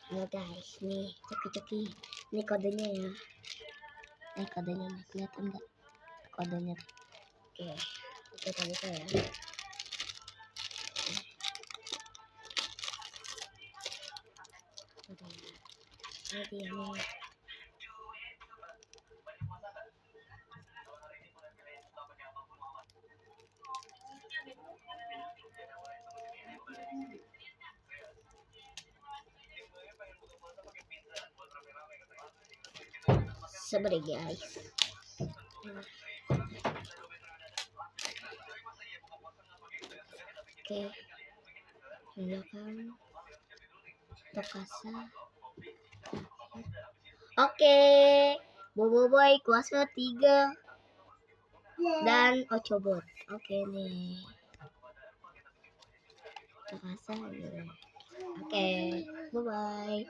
Halo guys, nih coki-coki. Ini kodenya ya. Kodenya nih, kelihatan nggak? Kodenya. Oke, kita buka ya. Ini dia nih. Sabar ya guys. Oke, nyalakan Tokasa. Oke, Boboiboy kuasa 3 dan Ochobot. Oke nih. Tokasa. Oke, bye bye.